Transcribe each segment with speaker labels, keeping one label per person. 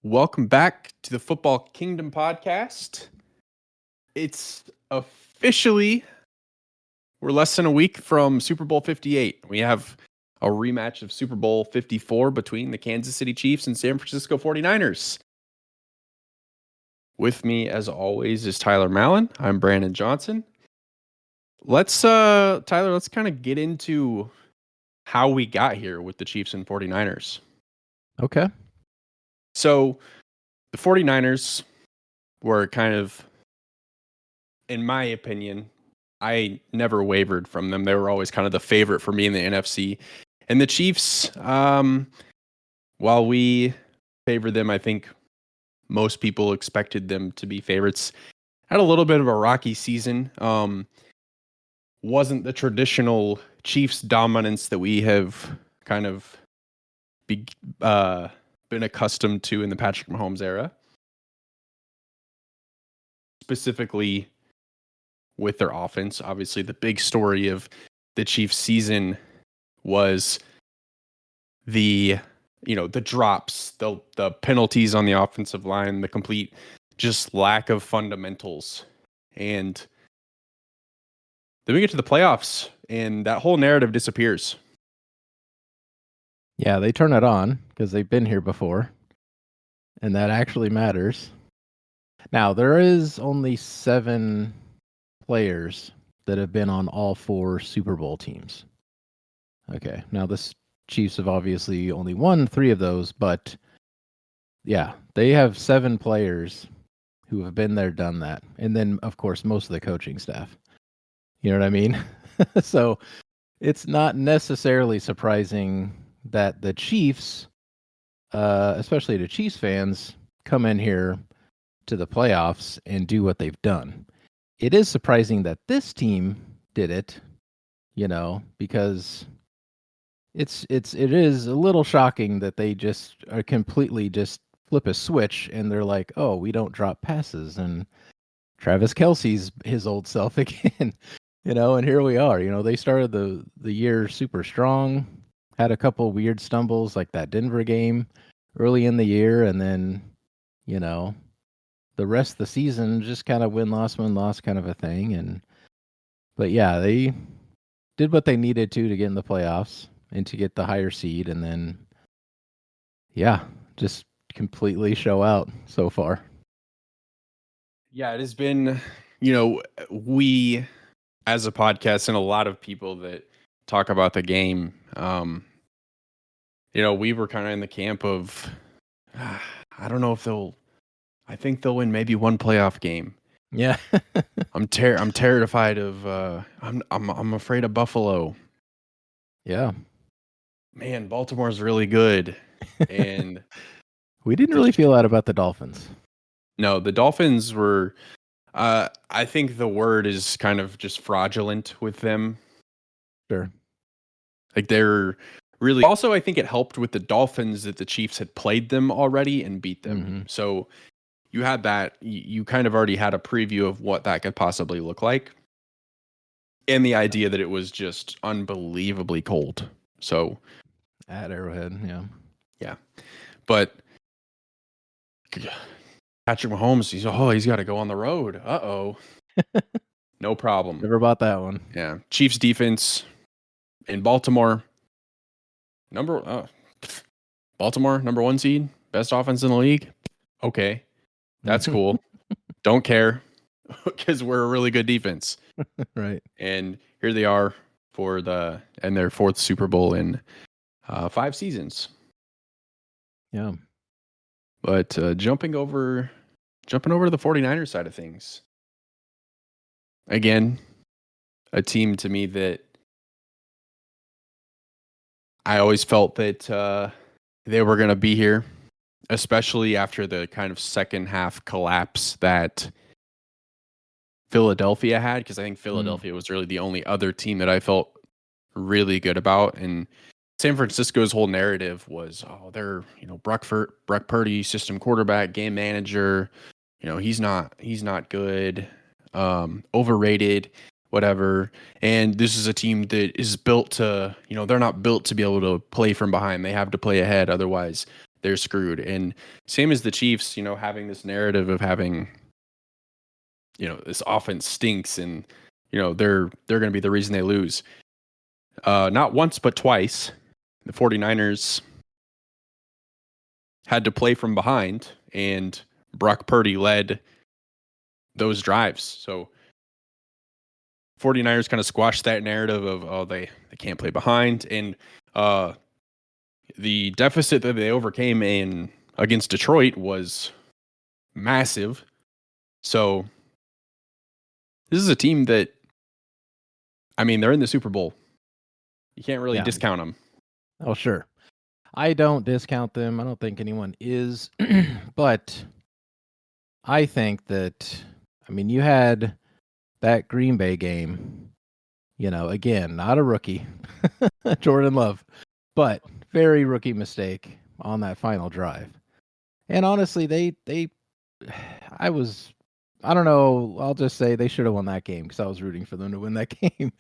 Speaker 1: Welcome back to the Football Kingdom podcast. It's officially, we're less than a week from Super Bowl 58. We have a rematch of Super Bowl 54 between the Kansas City Chiefs and San Francisco 49ers. With me, as always, is Tyler Mallon. I'm Brandon Johnson. Tyler, let's kind of get into how we got here with the Chiefs and 49ers.
Speaker 2: Okay.
Speaker 1: So the 49ers were kind of, in my opinion, I never wavered from them. They were always kind of the favorite for me in the NFC. And the Chiefs, while we favored them, I think most people expected them to be favorites. Had a little bit of a rocky season. Wasn't the traditional Chiefs dominance that we have kind of been accustomed to in the Patrick Mahomes era. Specifically with their offense. Obviously, the big story of the Chiefs season was the drops, the penalties on the offensive line, the complete just lack of fundamentals. And then we get to the playoffs and that whole narrative disappears.
Speaker 2: Yeah, they turn it on because they've been here before. And that actually matters. Now, there is only 7 players that have been on all 4 Super Bowl teams. Okay, now the Chiefs have obviously only won 3 of those, but yeah, they have 7 players who have been there, done that. And then, of course, most of the coaching staff. You know what I mean? So it's not necessarily surprising that the Chiefs, especially the Chiefs fans, come in here to the playoffs and do what they've done. It is surprising that this team did it, because it is a little shocking that they just are completely just flip a switch and they're like, oh, we don't drop passes, and Travis Kelce's his old self again, and here we are. They started the year super strong, had a couple weird stumbles like that Denver game early in the year, and then, the rest of the season just kind of win-loss kind of a thing. But yeah, they did what they needed to get in the playoffs and to get the higher seed, and then, yeah, just completely show out so far.
Speaker 1: Yeah, it has been, we as a podcast and a lot of people that talk about the game, we were kind of in the camp of, I don't know if I think they'll win maybe one playoff game.
Speaker 2: Yeah.
Speaker 1: I'm terrified of, I'm afraid of Buffalo.
Speaker 2: Yeah.
Speaker 1: Man, Baltimore's really good. And
Speaker 2: we didn't really feel that about the Dolphins.
Speaker 1: No, the Dolphins were, I think the word is kind of just fraudulent with them.
Speaker 2: Sure.
Speaker 1: Like they're really, also I think it helped with the Dolphins that the Chiefs had played them already and beat them. Mm-hmm. So you had that, you kind of already had a preview of what that could possibly look like. And the idea that it was just unbelievably cold. So
Speaker 2: at Arrowhead, yeah.
Speaker 1: Yeah. But Patrick Mahomes, he's got to go on the road. Uh-oh. No problem.
Speaker 2: Never bought that one.
Speaker 1: Yeah. Chiefs defense in Baltimore. Baltimore, number 1 seed, best offense in the league. Okay. That's cool. Don't care because we're a really good defense.
Speaker 2: Right.
Speaker 1: And here they are for their 4th Super Bowl in 5 seasons.
Speaker 2: Yeah.
Speaker 1: But jumping over to the 49ers side of things. Again, a team to me that I always felt that they were going to be here, especially after the kind of second half collapse that Philadelphia had, because I think Philadelphia was really the only other team that I felt really good about. And San Francisco's whole narrative was, they're, Brock Purdy, system quarterback, game manager. He's not good, overrated, whatever. And this is a team that is built to, they're not built to be able to play from behind. They have to play ahead. Otherwise, they're screwed. And same as the Chiefs, having this narrative of having, this offense stinks and, they're going to be the reason they lose. Not once, but twice, the 49ers had to play from behind, and Brock Purdy led those drives. So 49ers kind of squashed that narrative of, they can't play behind. And the deficit that they overcame against Detroit was massive. So this is a team that, they're in the Super Bowl. You can't really discount them.
Speaker 2: Oh, sure. I don't discount them. I don't think anyone is. But I think that, you had that Green Bay game, again, not a rookie, Jordan Love, but very rookie mistake on that final drive. And honestly, I don't know. I'll just say they should have won that game because I was rooting for them to win that game.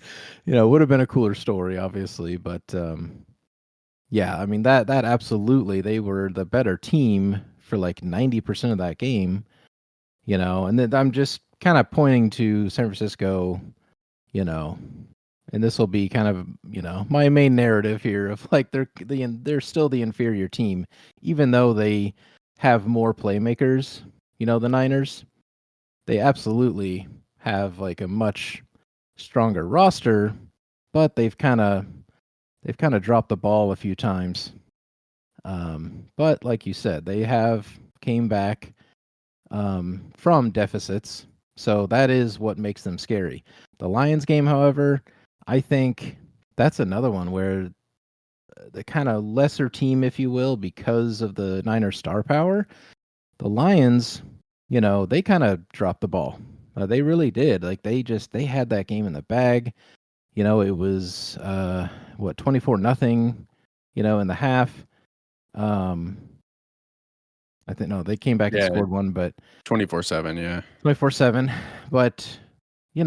Speaker 2: It would have been a cooler story, obviously, but yeah, that absolutely, they were the better team for like 90% of that game, and then I'm just kind of pointing to San Francisco, and this will be kind of, my main narrative here of like they're still the inferior team, even though they have more playmakers, the Niners. They absolutely have like a much stronger roster, but they've kind of dropped the ball a few times. But like you said, they have came back from deficits, so that is what makes them scary. The Lions game, however, I think that's another one where the kind of lesser team, if you will, because of the Niners star power, the Lions, they kind of dropped the ball. They really did. Like they had that game in the bag. It was 24-0, in the half. I think no, they came back and scored one, but
Speaker 1: 24-7, yeah.
Speaker 2: 24-7. But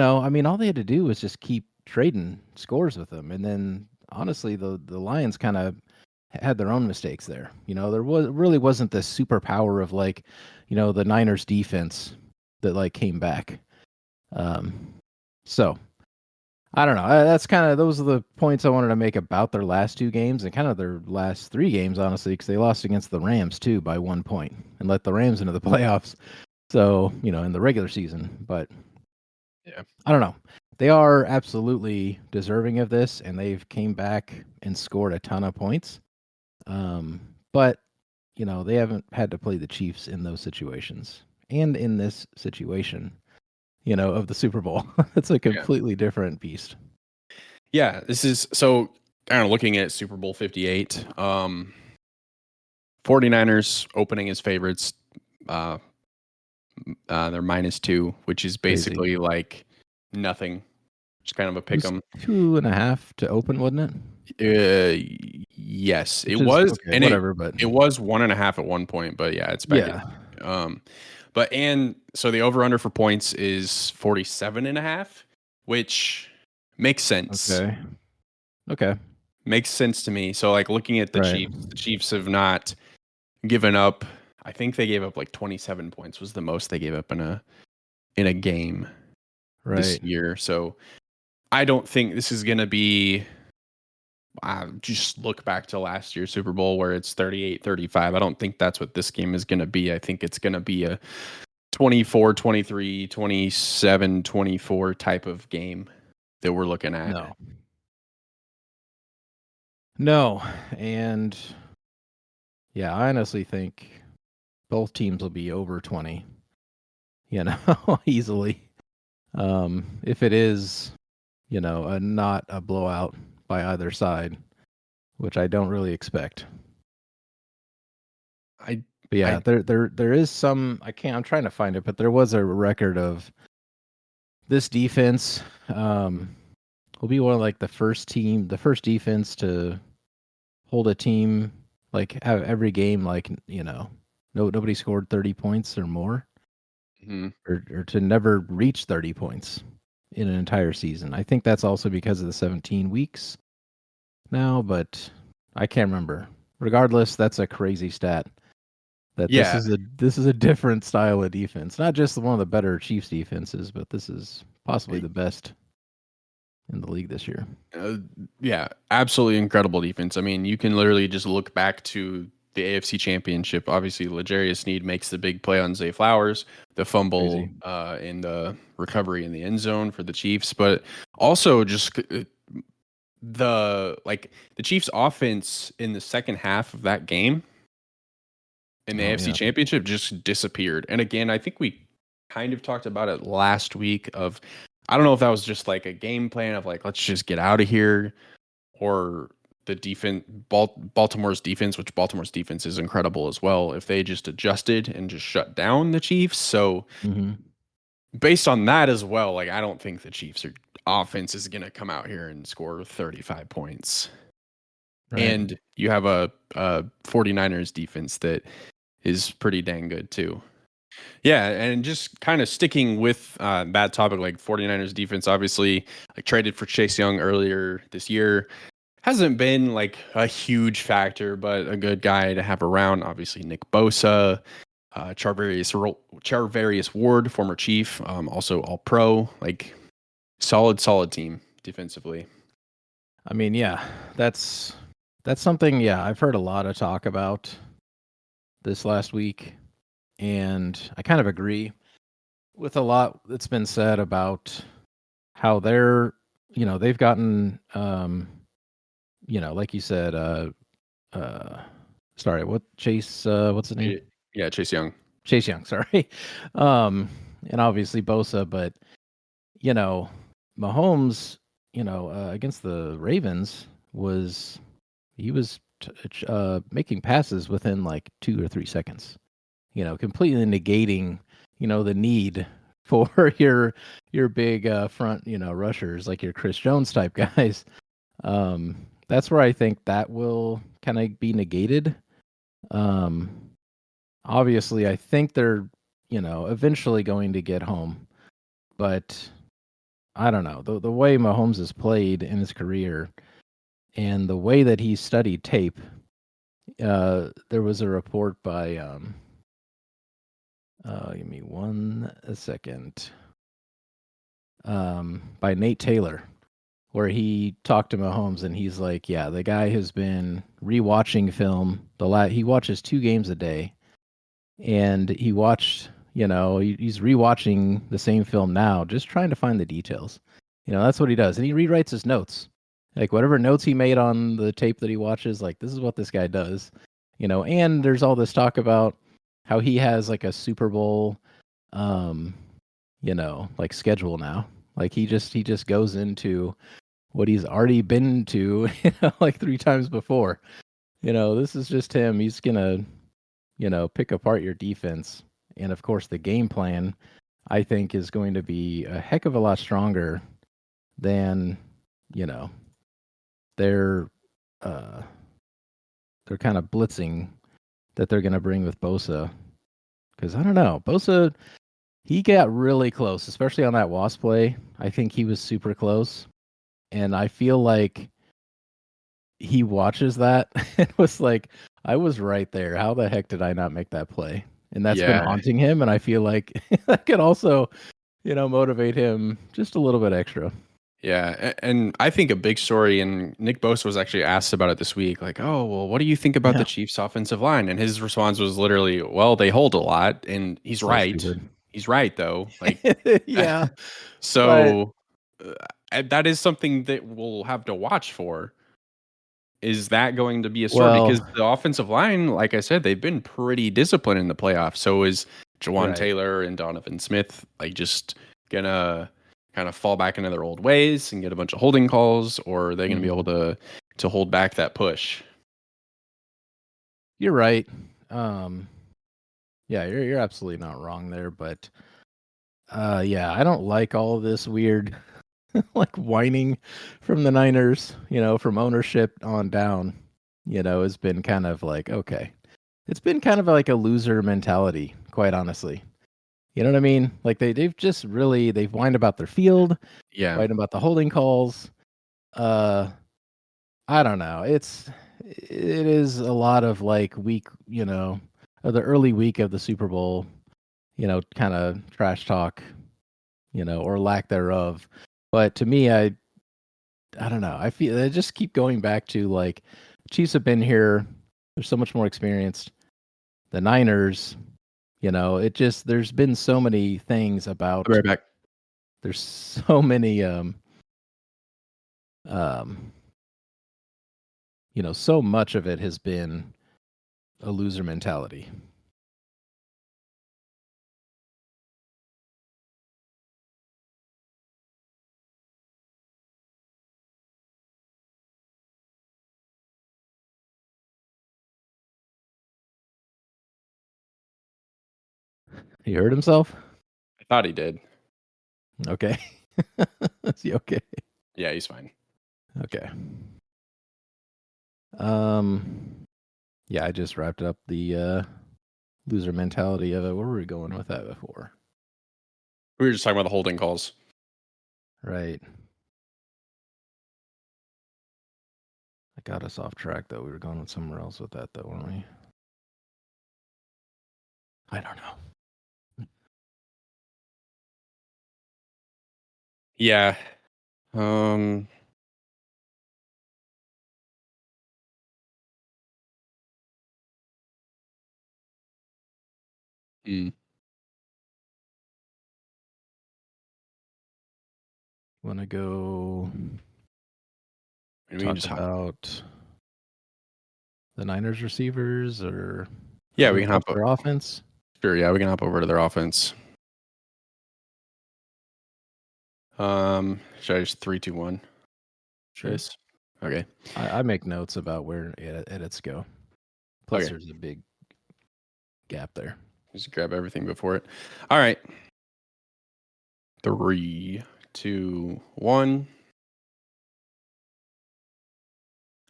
Speaker 2: all they had to do was just keep trading scores with them, and then honestly, the Lions kind of had their own mistakes there. There really wasn't this superpower of like, the Niners defense that like came back. So I don't know. That's kind of, those are the points I wanted to make about their last two games and kind of their last three games, honestly, because they lost against the Rams too by 1 point and let the Rams into the playoffs. So, in the regular season, but
Speaker 1: yeah,
Speaker 2: I don't know. They are absolutely deserving of this, and they've came back and scored a ton of points. But they haven't had to play the Chiefs in those situations, and in this situation, of the Super Bowl. It's a completely different beast.
Speaker 1: Yeah, this is so kind of looking at Super Bowl 58. 49ers opening as favorites. They're -2, which is basically like nothing. Just kind of a pick 'em.
Speaker 2: 2.5 to open, wasn't
Speaker 1: it? Yes,
Speaker 2: Which
Speaker 1: it was,
Speaker 2: okay,
Speaker 1: and
Speaker 2: whatever. But
Speaker 1: it was 1.5 at one point. But yeah, it's back.
Speaker 2: Yeah.
Speaker 1: And so the over under for points is 47.5, which makes sense.
Speaker 2: Okay.
Speaker 1: Makes sense to me. So like looking at the
Speaker 2: Right.
Speaker 1: Chiefs, the Chiefs have not given up. I think they gave up like 27 points was the most they gave up in a game this year. So I don't think this is going to be, just look back to last year's Super Bowl where it's 38-35. I don't think that's what this game is going to be. I think it's going to be a 24-23, 27-24 type of game that we're looking at.
Speaker 2: No. And yeah, I honestly think both teams will be over 20, easily. If it is, not a blowout by either side, which I don't really expect. There is some, I'm trying to find it, but there was a record of this defense will be one of like the first defense to hold a team, like have every game, like, nobody scored 30 points or more, or to never reach 30 points in an entire season. I think that's also because of the 17 weeks now, but I can't remember. regardless, that's a crazy stat. That
Speaker 1: Yeah,
Speaker 2: this is a different style of defense. Not just one of the better Chiefs defenses, but this is possibly
Speaker 1: eh,
Speaker 2: the best in the league this year.
Speaker 1: uh, yeah, absolutely incredible defense. I mean, you can literally just look back to the AFC Championship. Obviously, L'Jarius Sneed makes the big play on Zay Flowers, the fumble
Speaker 2: Crazy.
Speaker 1: in the recovery in the end zone for the Chiefs, but also just the Chiefs offense in the second half of that game in the
Speaker 2: Oh
Speaker 1: AFC
Speaker 2: yeah.
Speaker 1: Championship just disappeared. And again, I think we kind of talked about it last week of I don't know if that was just like a game plan of like let's just get out of here or the defense Baltimore's defense, which Baltimore's defense is incredible as well, if they just adjusted and just shut down the Chiefs. So
Speaker 2: Mm-hmm.
Speaker 1: based on that as well, like I don't think the Chiefs are offense is going to come out here and score 35 points.
Speaker 2: Right.
Speaker 1: And you have a 49ers defense that is pretty dang good too. Yeah, and just kind of sticking with that topic, like 49ers defense, obviously, like traded for Chase Young earlier this year. Hasn't been like a huge factor, but a good guy to have around. Obviously, Nick Bosa, Charvarius Ward, former Chief, also All Pro. Like solid team defensively.
Speaker 2: I mean, yeah, that's something. Yeah, I've heard a lot of talk about this last week, and I kind of agree with a lot that's been said about how they've gotten, like you said, uh, sorry, what's his name?
Speaker 1: Yeah, Chase Young.
Speaker 2: Chase Young, sorry. Um, and obviously Bosa, but you know, Mahomes, against the Ravens he was making passes within like 2 or 3 seconds. Completely negating, the need for your big front, rushers like your Chris Jones type guys. That's where I think that will kind of be negated. Um, Obviously, I think they're, eventually going to get home, but I don't know. The way Mahomes has played in his career and the way that he studied tape, there was a report by give me one second. By Nate Taylor, where he talked to Mahomes and he's like, yeah, the guy has been rewatching film. He watches 2 games a day, and he watched, he's rewatching the same film now, just trying to find the details. That's what he does, and he rewrites his notes, like whatever notes he made on the tape that he watches. Like this is what this guy does, And there's all this talk about how he has like a Super Bowl, um, like schedule now. Like he just goes into what he's already been to, like 3 times before. This is just him. He's gonna, pick apart your defense. And of course, the game plan, I think, is going to be a heck of a lot stronger than, you know, their they're kind of blitzing that they're going to bring with Bosa. Because I don't know, Bosa, he got really close, especially on that Wasp play. I think he was super close, and I feel like he watches that and was like, I was right there. How the heck did I not make that play? And that's been
Speaker 1: Yeah,
Speaker 2: haunting him. And I feel like that could also, motivate him just a little bit extra.
Speaker 1: yeah, and I think a big story, and Nick Bosa was actually asked about it this week, like, oh, well, what do you think about
Speaker 2: Yeah.
Speaker 1: the Chiefs' offensive line? And his response was literally, well, they hold a lot, and he's
Speaker 2: So
Speaker 1: right.
Speaker 2: stupid.
Speaker 1: He's right, though. Like,
Speaker 2: Yeah. But,
Speaker 1: so that is something that we'll have to watch for. Is that going to be a story? Because
Speaker 2: well,
Speaker 1: the offensive line, like I said, they've been pretty disciplined in the playoffs. So is Jawan
Speaker 2: right.
Speaker 1: Taylor and Donovan Smith like just gonna kind of fall back into their old ways and get a bunch of holding calls, or are they gonna be able
Speaker 2: Mhm.
Speaker 1: to hold back that push?
Speaker 2: You're right. Um, yeah, you're absolutely not wrong there. But, yeah, I don't like all of this weird like whining from the Niners, from ownership on down, has been kind of like, okay. It's been kind of like a loser mentality, quite honestly. You know what I mean? Like they've just really they've whined about their field,
Speaker 1: Yeah,
Speaker 2: whined about the holding calls. Uh I don't know. it is a lot of like week, or the early week of the Super Bowl, kind of trash talk, or lack thereof. But to me, I don't know. I feel I just keep going back to like Chiefs have been here. They're so much more experienced. The Niners, there's been so many things
Speaker 1: I'll be
Speaker 2: about
Speaker 1: right back.
Speaker 2: there's so many um so much of it has been a loser mentality. He hurt himself?
Speaker 1: I thought he did.
Speaker 2: Okay. Is he okay?
Speaker 1: Yeah, he's fine.
Speaker 2: Okay. Yeah, I just wrapped up the loser mentality of it. Where were we going with that before?
Speaker 1: We were just talking about the holding calls.
Speaker 2: Right. I got us off track though. We were going with somewhere else with that though, weren't we? I don't know.
Speaker 1: Yeah. Mm.
Speaker 2: Want to go talk about the Niners receivers or
Speaker 1: yeah, we can hop
Speaker 2: their offense?
Speaker 1: Sure, yeah, we can hop over to their offense. Should I just 3, 2, 1?
Speaker 2: Sure.
Speaker 1: Yes. Okay.
Speaker 2: I make notes about where edits go. Plus,
Speaker 1: Okay.
Speaker 2: there's a big gap there.
Speaker 1: Just grab everything before it. All right. 3, 2, 1.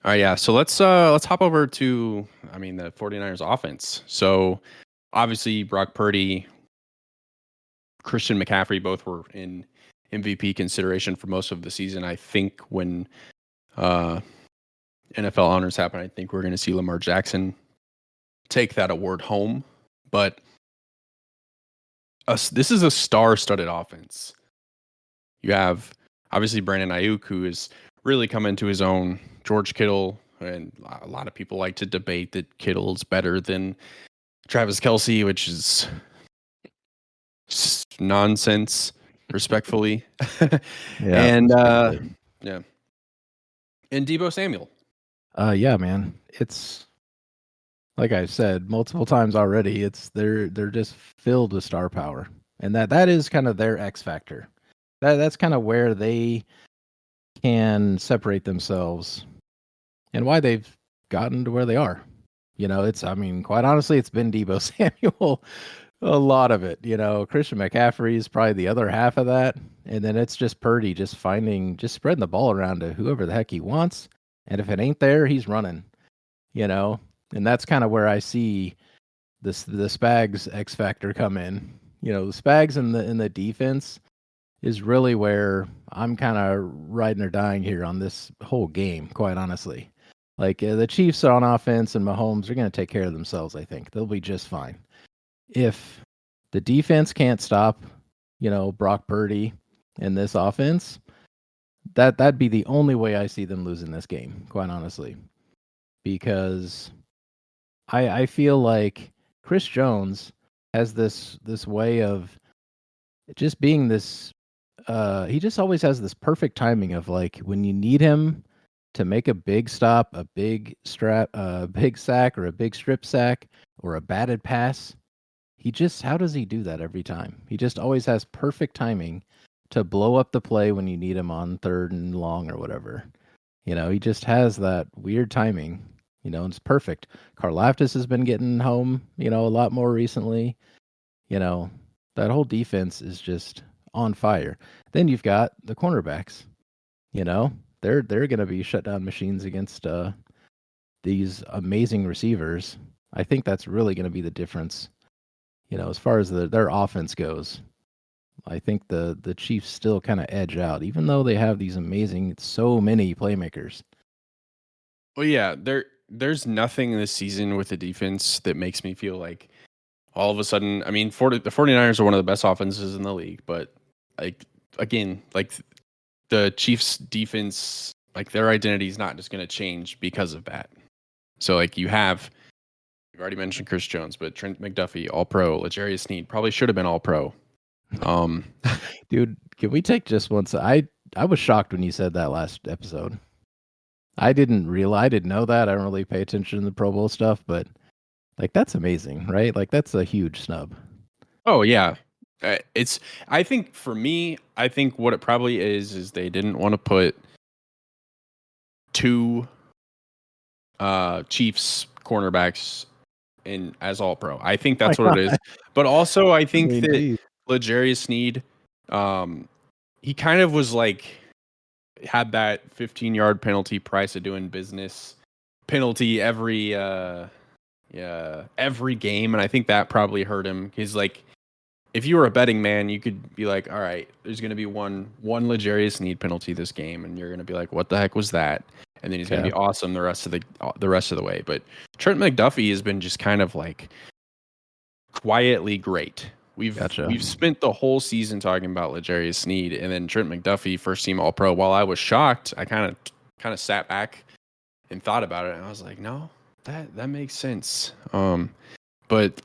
Speaker 1: All right, yeah. So let's hop over to the 49ers offense. So obviously Brock Purdy, Christian McCaffrey both were in MVP consideration for most of the season. I think when NFL honors happen, I think we're going to see Lamar Jackson take that award home. But this is a star-studded offense. You have obviously Brandon Ayuk, who is really come into his own. George Kittle, and a lot of people like to debate that Kittle's better than Travis Kelce, which is nonsense, respectfully.
Speaker 2: Yeah,
Speaker 1: and
Speaker 2: respectfully.
Speaker 1: yeah, and Deebo Samuel.
Speaker 2: Yeah, man. It's like I said multiple times already. They're just filled with star power, and that is kind of their X factor. That's kind of where they can separate themselves and why they've gotten to where they are. Quite honestly, it's been Deebo Samuel. A lot of it, Christian McCaffrey is probably the other half of that. And then it's just Purdy just spreading the ball around to whoever the heck he wants. And if it ain't there, he's running, and that's kind of where I see the Spags X factor come in. The Spags in the defense is really where I'm kind of riding or dying here on this whole game, quite honestly. Like the Chiefs on offense and Mahomes are going to take care of themselves, I think. They'll be just fine. If the defense can't stop, Brock Purdy in this offense, that'd be the only way I see them losing this game, quite honestly. Because I feel like Chris Jones has this way of just being this he just always has this perfect timing of like when you need him to make a big stop, a big big sack or a big strip sack or a batted pass. How does he do that every time? He just always has perfect timing to blow up the play when you need him on 3rd and long or whatever. He just has that weird timing, and it's perfect. Karlaftis has been getting home, a lot more recently. That whole defense is just on fire. Then you've got the cornerbacks. They're going to be shutdown machines against these amazing receivers. I think that's really going to be the difference. As far as their offense goes, I think the Chiefs still kind of edge out, even though they have these amazing, so many playmakers.
Speaker 1: Well, yeah, they're there's nothing this season with the defense that makes me feel like all of a sudden, I mean, the 49ers are one of the best offenses in the league, but like again, like the Chiefs defense, like their identity is not just going to change because of that. So like you've already mentioned Chris Jones, but Trent McDuffie, all pro, L'Jarius Sneed probably should have been all pro.
Speaker 2: Dude, can we take just once? I was shocked when you said that last episode. I didn't know that. I don't really pay attention to the Pro Bowl stuff, but like that's amazing, right? Like that's a huge snub.
Speaker 1: Oh yeah. I think for me, I think what it probably is they didn't want to put two Chiefs cornerbacks in as all pro. I think that's what it is. But also I think that
Speaker 2: geez.
Speaker 1: L'Jarius Sneed, he kind of was like had that 15-yard penalty price of doing business penalty every game, and I think that probably hurt him. He's like, if you were a betting man, you could be like, all right, there's going to be one L'Jarius Sneed penalty this game, and you're going to be like, what the heck was that? And then he's going to be awesome the rest of the way. But Trent McDuffie has been just kind of like quietly great. We've spent the whole season talking about L'Jarius Sneed, and then Trent McDuffie, first team All Pro. While I was shocked, I kind of sat back and thought about it, and I was like, no, that makes sense. But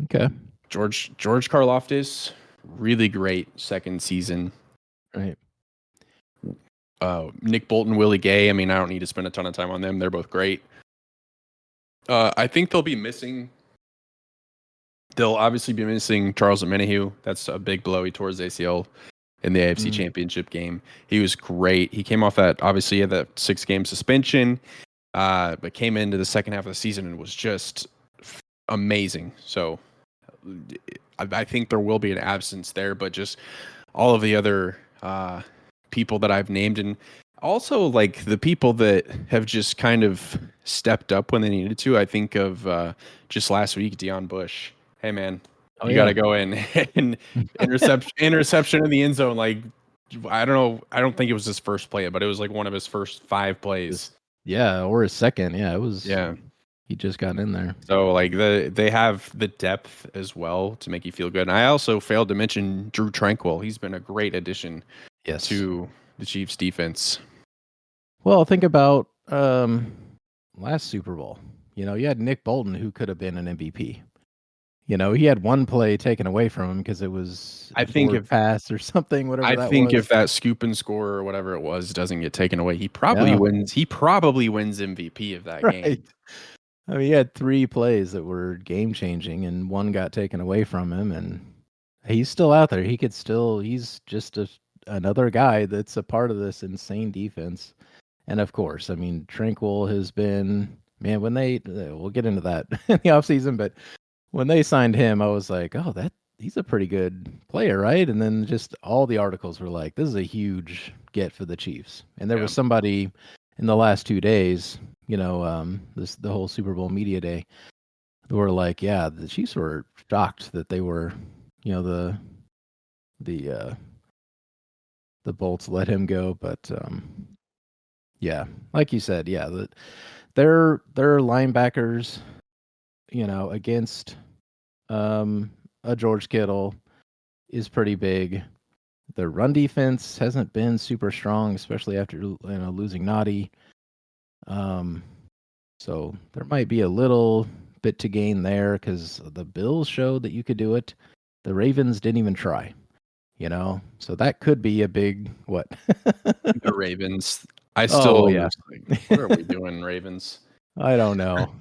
Speaker 2: okay,
Speaker 1: George Karlaftis, really great second season.
Speaker 2: Right.
Speaker 1: Nick Bolton, Willie Gay. I mean, I don't need to spend a ton of time on them. They're both great. I think they'll be missing. They'll obviously be missing Charles Omenihu. That's a big blow. He tore his ACL in the AFC Championship game. He was great. He came off that, obviously, had that 6-game suspension, but came into the second half of the season and was just amazing. So I think there will be an absence there, but just all of the other people that I've named, and also like the people that have just kind of stepped up when they needed to. I think of just last week, Deion Bush. Hey man, you got to go in and interception in the end zone. Like, I don't know. I don't think it was his first play, but it was like one of his first 5 plays.
Speaker 2: Or his second. Yeah, it was.
Speaker 1: Yeah.
Speaker 2: He just got in there.
Speaker 1: So like they have the depth as well to make you feel good. And I also failed to mention Drew Tranquil. He's been a great addition to the Chiefs defense.
Speaker 2: Well, think about last Super Bowl. You know, you had Nick Bolton, who could have been an MVP. You know, he had one play taken away from him because it was a pass or something, whatever that was.
Speaker 1: I think if that scoop and score or whatever it was doesn't get taken away, he probably wins. He probably wins MVP of that game.
Speaker 2: I mean, he had 3 plays that were game-changing, and one got taken away from him, and he's still out there. He's just another guy that's a part of this insane defense. And of course, I mean, Tranquil has been, man, when we'll get into that in the offseason, but when they signed him, I was like, oh, he's a pretty good player, right? And then just all the articles were like, this is a huge get for the Chiefs. And there was somebody in the last 2 days, you know, the whole Super Bowl media day, who were like, yeah, the Chiefs were shocked that they were, you know, the Bolts let him go, but yeah, like you said, yeah, their linebackers, you know, against a George Kittle is pretty big. Their run defense hasn't been super strong, especially after losing Noddy. So there might be a little bit to gain there because the Bills showed that you could do it. The Ravens didn't even try, you know, so that could be a big what?
Speaker 1: The Ravens. I still, what are we doing, Ravens?
Speaker 2: I don't know.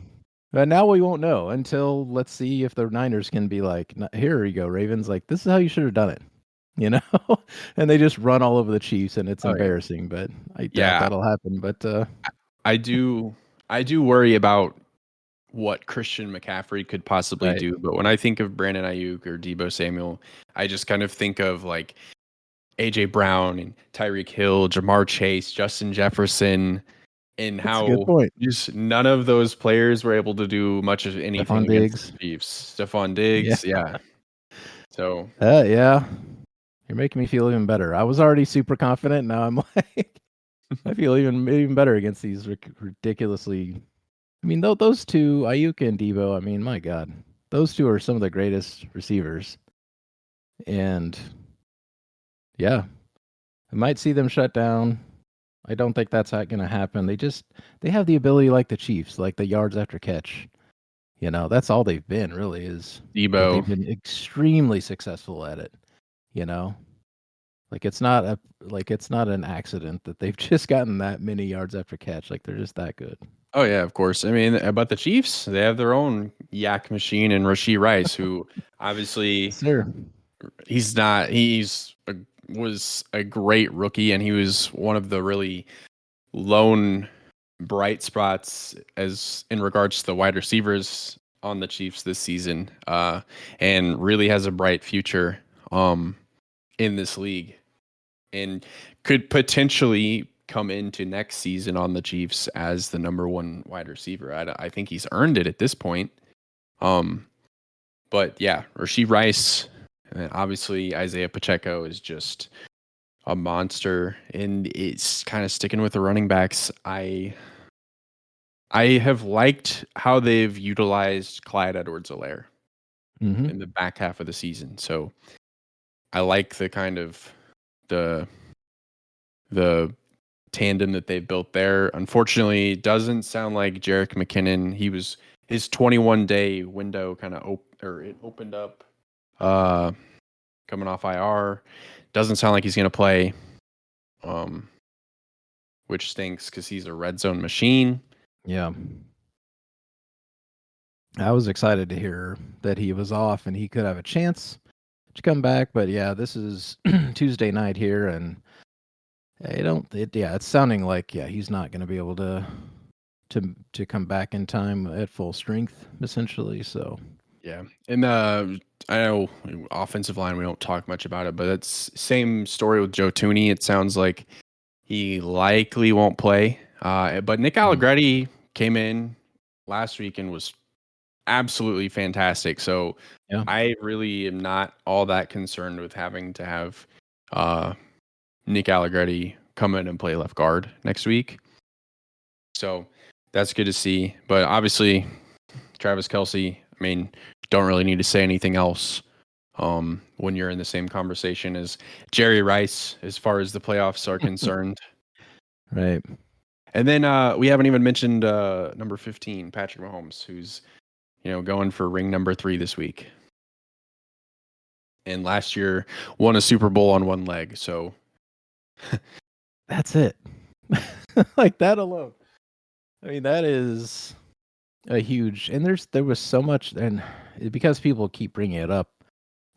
Speaker 2: But now we won't know until let's see if the Niners can be like, here you go, Ravens. Like, this is how you should have done it, you know? And they just run all over the Chiefs, and it's embarrassing. But I doubt that'll happen. But
Speaker 1: I do worry about what Christian McCaffrey could possibly do. But when I think of Brandon Ayuk or Deebo Samuel, I just kind of think of like AJ Brown and Tyreek Hill, Jamar Chase, Justin Jefferson. And how just none of those players were able to do much of anything against the Chiefs. Stephon Diggs, yeah. So
Speaker 2: yeah, you're making me feel even better. I was already super confident. Now I'm like, I feel even better against these ridiculously I mean, those two, Ayuk and Debo. I mean, my God, those two are some of the greatest receivers. And yeah, I might see them shut down. I don't think that's not going to happen. They have the ability like the Chiefs, like the yards after catch. That's all they've been really is, but they've
Speaker 1: Debo.
Speaker 2: been extremely successful at it. You know, it's not an accident that they've just gotten that many yards after catch. Like they're just that good.
Speaker 1: Oh yeah, of course. I mean, about the Chiefs, they have their own yak machine and Rashee Rice, who obviously
Speaker 2: Sir.
Speaker 1: he's not. Was a great rookie, and he was one of the really lone bright spots as in regards to the wide receivers on the Chiefs this season, and really has a bright future in this league, and could potentially come into next season on the Chiefs as the number one wide receiver. I think he's earned it at this point. But yeah, Rashee Rice, and obviously Isaiah Pacheco is just a monster, and it's kind of sticking with the running backs. I have liked how they've utilized Clyde Edwards-Helaire in the back half of the season. So I like the kind of the tandem that they've built there. Unfortunately, it doesn't sound like Jerick McKinnon. His 21-day window kind of it opened up coming off IR. Doesn't sound like he's going to play, which stinks because he's a red zone machine.
Speaker 2: Yeah. I was excited to hear that he was off and he could have a chance to come back. But yeah, this is Tuesday night here, and it's sounding like he's not going to be able to come back in time at full strength, essentially. So
Speaker 1: yeah, and I know offensive line, we don't talk much about it, but it's same story with Joe Tooney. It sounds like he likely won't play. But Nick Allegretti came in last week and was absolutely fantastic. So
Speaker 2: yeah,
Speaker 1: I really am not all that concerned with having to have Nick Allegretti come in and play left guard next week. So that's good to see. But obviously, Travis Kelce, I mean, don't really need to say anything else when you're in the same conversation as Jerry Rice as far as the playoffs are concerned.
Speaker 2: right.
Speaker 1: And then we haven't even mentioned number 15, Patrick Mahomes, who's going for ring number 3 this week. And last year won a Super Bowl on one leg. So
Speaker 2: that's it. Like that alone. I mean, that is a huge, and there was so much, and because people keep bringing it up,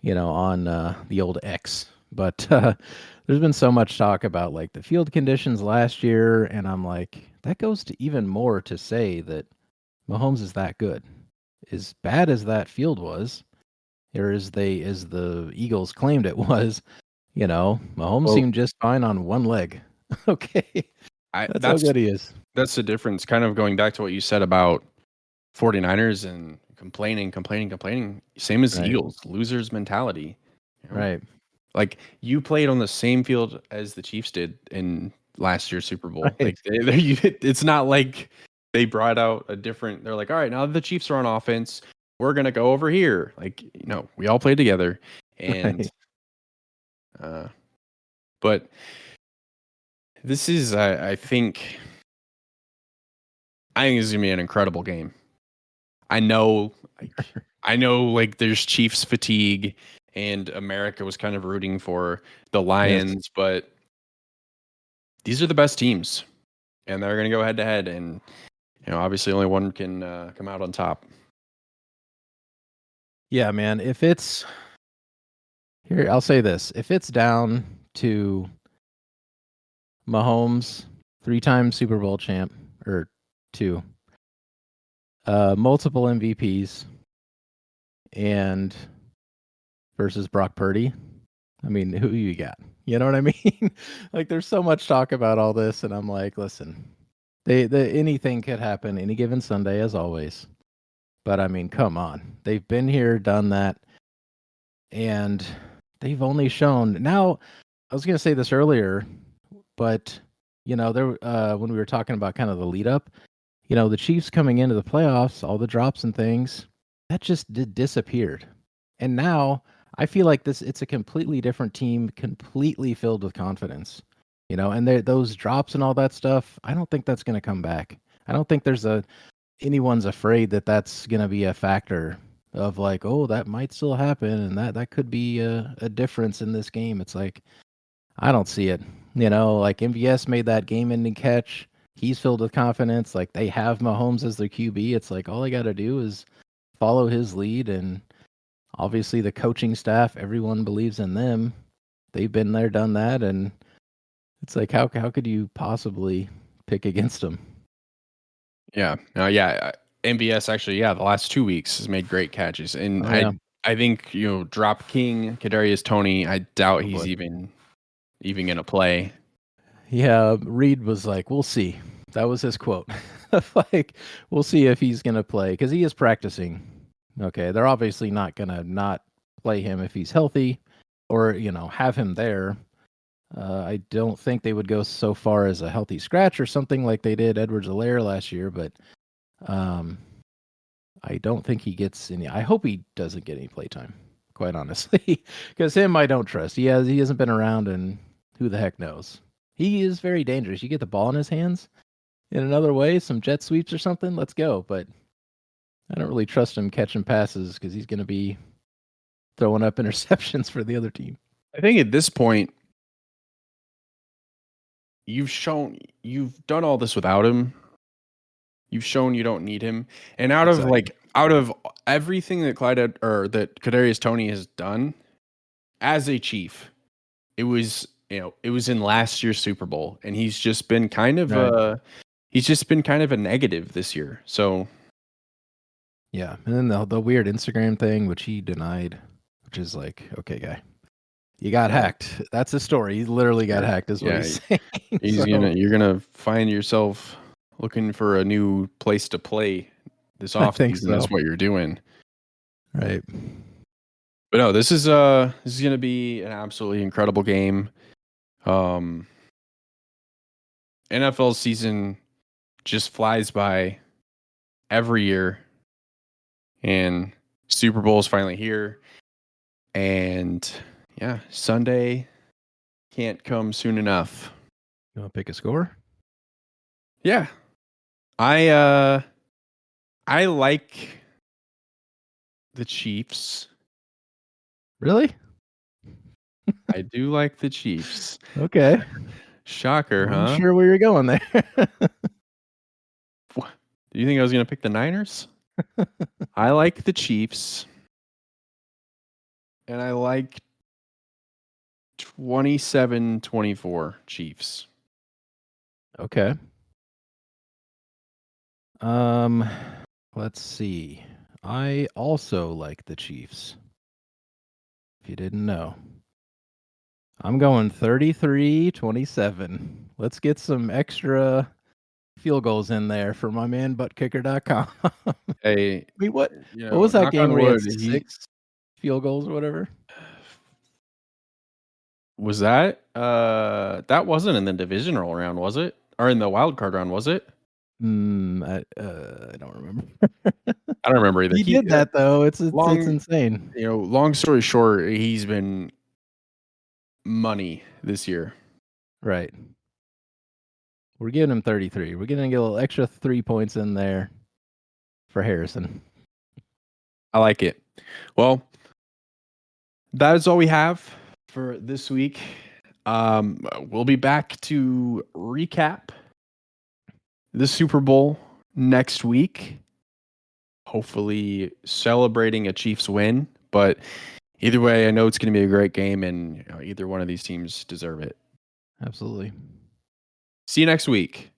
Speaker 2: on the old X, but there's been so much talk about like the field conditions last year, and I'm like, that goes to even more to say that Mahomes is that good. As bad as that field was, or as the Eagles claimed it was, Mahomes seemed just fine on one leg. Okay. That's how good he is.
Speaker 1: That's the difference. Kind of going back to what you said about 49ers and complaining. Same as
Speaker 2: Right.
Speaker 1: Eagles, losers mentality.
Speaker 2: Right.
Speaker 1: Like you played on the same field as the Chiefs did in last year's Super Bowl.
Speaker 2: Right.
Speaker 1: Like it's not like they brought out a different. They're like, all right, now that the Chiefs are on offense, we're gonna go over here. Like we all played together, and
Speaker 2: Right.
Speaker 1: But this is, I think this is gonna be an incredible game. I know, like there's Chiefs fatigue, and America was kind of rooting for the Lions,
Speaker 2: Yes.
Speaker 1: but these are the best teams, and they're gonna go head to head, and obviously only one can come out on top.
Speaker 2: Yeah, man. If it's here, I'll say this: if it's down to Mahomes, 3-time Super Bowl champ, or 2, multiple MVPs, and versus Brock Purdy, I mean, who you got? You know what I mean? Like, there's so much talk about all this, and I'm like, listen, anything could happen any given Sunday, as always. But I mean, come on, they've been here, done that, and they've only shown. Now, I was gonna say this earlier, but there when we were talking about kind of the lead up, the Chiefs coming into the playoffs, all the drops and things, that just disappeared. And now I feel like it's a completely different team, completely filled with confidence. And those drops and all that stuff, I don't think that's going to come back. I don't think anyone's afraid that that's going to be a factor of like, oh, that might still happen and that could be a difference in this game. It's like, I don't see it. Like MVS made that game-ending catch. He's filled with confidence. Like they have Mahomes as their QB. It's like all I got to do is follow his lead, and obviously the coaching staff, everyone believes in them. They've been there, done that, and it's like how could you possibly pick against them?
Speaker 1: Yeah. MVS actually, the last 2 weeks has made great catches, and
Speaker 2: Oh yeah.
Speaker 1: I think Drop King Kadarius Toney. I doubt
Speaker 2: Oh,
Speaker 1: he's
Speaker 2: boy.
Speaker 1: even gonna play.
Speaker 2: Yeah, Reed was like, "We'll see." That was his quote. Like, we'll see if he's gonna play because he is practicing. Okay, they're obviously not gonna not play him if he's healthy, or have him there. I don't think they would go so far as a healthy scratch or something like they did Edwards-Helaire last year, but um, I don't think he gets any. I hope he doesn't get any playtime, quite honestly, because him I don't trust. He hasn't been around, and who the heck knows? He is very dangerous. You get the ball in his hands in another way, some jet sweeps or something, let's go. But I don't really trust him catching passes because he's going to be throwing up interceptions for the other team.
Speaker 1: I think at this point, you've done all this without him. You've shown you don't need him, and out of everything that that Kadarius Toney has done as a Chief, it was in last year's Super Bowl, and he's just been kind of
Speaker 2: Right.
Speaker 1: a negative this year. So
Speaker 2: Yeah, and then the weird Instagram thing, which he denied, which is like, okay, guy, you got
Speaker 1: yeah,
Speaker 2: hacked. That's his story. He literally got hacked, is what
Speaker 1: yeah,
Speaker 2: he's saying. So
Speaker 1: you're gonna find yourself looking for a new place to play this
Speaker 2: I think
Speaker 1: offseason.
Speaker 2: so.
Speaker 1: Is what you're doing.
Speaker 2: Right.
Speaker 1: But no, this is gonna be an absolutely incredible game. NFL season just flies by every year, and Super Bowl is finally here. And yeah, Sunday can't come soon enough.
Speaker 2: You want to pick a score?
Speaker 1: Yeah, I like the Chiefs.
Speaker 2: Really?
Speaker 1: I do like the Chiefs.
Speaker 2: Okay.
Speaker 1: Shocker,
Speaker 2: Wasn't
Speaker 1: huh?
Speaker 2: sure where you're going there.
Speaker 1: Do you think I was going to pick the Niners? I like the Chiefs. And I like 27-24 Chiefs.
Speaker 2: Okay. Um, let's see. I also like the Chiefs. If you didn't know. I'm going 33-27. Let's get some extra field goals in there for my man buttkicker.com.
Speaker 1: Hey,
Speaker 2: Wait, what was that
Speaker 1: knock
Speaker 2: game
Speaker 1: on
Speaker 2: where he had
Speaker 1: wood,
Speaker 2: 6 field goals or whatever?
Speaker 1: was that wasn't in the divisional round, was it? Or in the wild card round, was it?
Speaker 2: I don't remember.
Speaker 1: I don't remember either.
Speaker 2: He did that though. It's
Speaker 1: Long,
Speaker 2: insane.
Speaker 1: long story short, he's been money this year.
Speaker 2: Right. We're giving him 33. We're going to get a little extra 3 points in there for Harrison.
Speaker 1: I like it. Well, that is all we have for this week. We'll be back to recap the Super Bowl next week. Hopefully celebrating a Chiefs win. But either way, I know it's going to be a great game, and either one of these teams deserve it.
Speaker 2: Absolutely.
Speaker 1: See you next week.